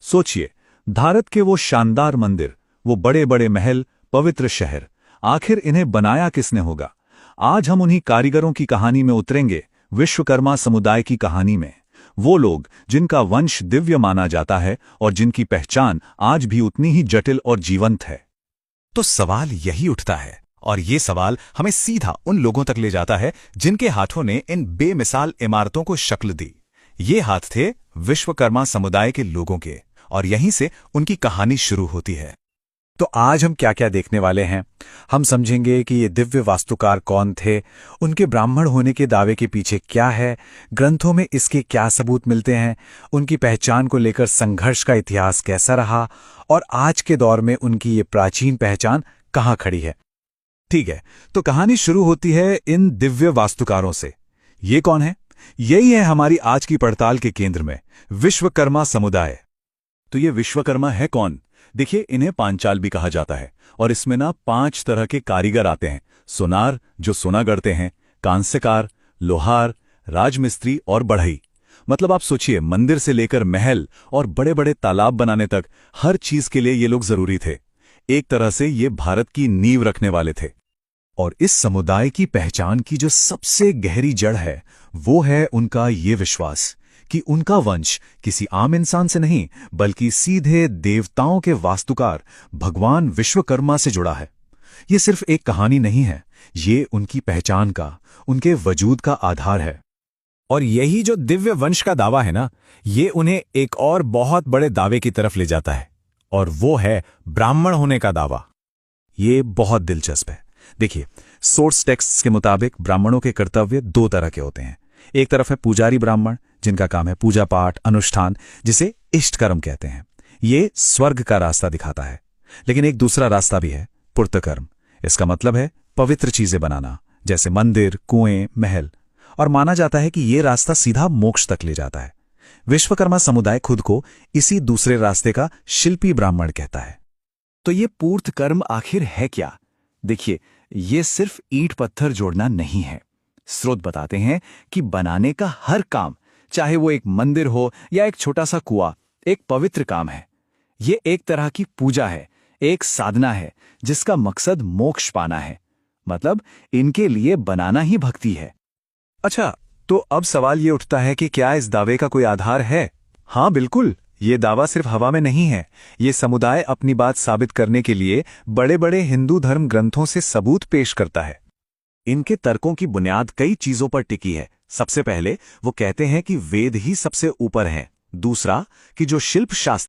सोचिए, भारत के वो शानदार मंदिर, वो बड़े बड़े महल, पवित्र शहर, आखिर इन्हें बनाया किसने होगा? आज हम उन्हीं कारीगरों की कहानी में उतरेंगे, विश्वकर्मा समुदाय की कहानी में। वो लोग जिनका वंश दिव्य माना जाता है और जिनकी पहचान आज भी उतनी ही जटिल और जीवंत है। तो सवाल यही उठता है, और ये सवाल हमें सीधा उन लोगों तक ले जाता है जिनके हाथों ने इन बेमिसाल इमारतों को शक्ल दी। ये हाथ थे विश्वकर्मा समुदाय के लोगों के, और यहीं से उनकी कहानी शुरू होती है। तो आज हम क्या क्या देखने वाले हैं? हम समझेंगे कि ये दिव्य वास्तुकार कौन थे, उनके ब्राह्मण होने के दावे के पीछे क्या है, ग्रंथों में इसके क्या सबूत मिलते हैं, उनकी पहचान को लेकर संघर्ष का इतिहास कैसा रहा, और आज के दौर में उनकी ये प्राचीन पहचान कहाँ खड़ी है। ठीक है, तो कहानी शुरू होती है इन दिव्य वास्तुकारों से। ये कौन है? यही है हमारी आज की पड़ताल के केंद्र में, विश्वकर्मा समुदाय। तो ये विश्वकर्मा है कौन? देखिए, इन्हें पांचाल भी कहा जाता है, और इसमें ना 5 तरह के कारीगर आते हैं। सोनार, जो सोना गढ़ते हैं, कांस्यकार, लोहार, राजमिस्त्री और बढ़ई। मतलब आप सोचिए, मंदिर से लेकर महल और बड़े बड़े तालाब बनाने तक हर चीज के लिए ये लोग जरूरी थे। एक तरह से ये भारत की नींव रखने वाले थे। और इस समुदाय की पहचान की जो सबसे गहरी जड़ है, वो है उनका ये विश्वास कि उनका वंश किसी आम इंसान से नहीं, बल्कि सीधे देवताओं के वास्तुकार भगवान विश्वकर्मा से जुड़ा है। ये सिर्फ एक कहानी नहीं है, ये उनकी पहचान का, उनके वजूद का आधार है। और यही जो दिव्य वंश का दावा है ना, ये उन्हें एक और बहुत बड़े दावे की तरफ ले जाता है, और वो है ब्राह्मण होने का दावा। ये बहुत दिलचस्प है। देखिए, सोर्स टेक्स्ट्स के मुताबिक ब्राह्मणों के कर्तव्य 2 तरह के होते हैं। एक तरफ है पुजारी ब्राह्मण, जिनका काम है पूजा पाठ, अनुष्ठान, जिसे इष्ट कर्म कहते हैं। ये स्वर्ग का रास्ता दिखाता है। लेकिन एक दूसरा रास्ता भी है, पूर्त कर्म। इसका मतलब है पवित्र चीजें बनाना, जैसे मंदिर, कुएं, महल। और माना जाता है कि ये रास्ता सीधा मोक्ष तक ले जाता है। विश्वकर्मा समुदाय खुद को इसी दूसरे रास्ते का शिल्पी ब्राह्मण कहता है। तो ये पूर्त कर्म आखिर है क्या? देखिए, ये सिर्फ ईंट पत्थर जोड़ना नहीं है। स्रोत बताते हैं कि बनाने का हर काम, चाहे वो एक मंदिर हो या एक छोटा सा कुआं, एक पवित्र काम है। ये एक तरह की पूजा है, एक साधना है, जिसका मकसद मोक्ष पाना है। मतलब इनके लिए बनाना ही भक्ति है। अच्छा, तो अब सवाल ये उठता है कि क्या इस दावे का कोई आधार है? हाँ, बिल्कुल। ये दावा सिर्फ हवा में नहीं है। ये समुदाय अपनी बात साबित करने के लिए बड़े बड़े हिंदू धर्म ग्रंथों से सबूत पेश करता है। इनके तर्कों की बुनियाद कई चीजों पर टिकी है। सबसे पहले वो कहते हैं कि वेद ही सबसे ऊपर हैं। दूसरा, कि जो शिल्प शास्त्र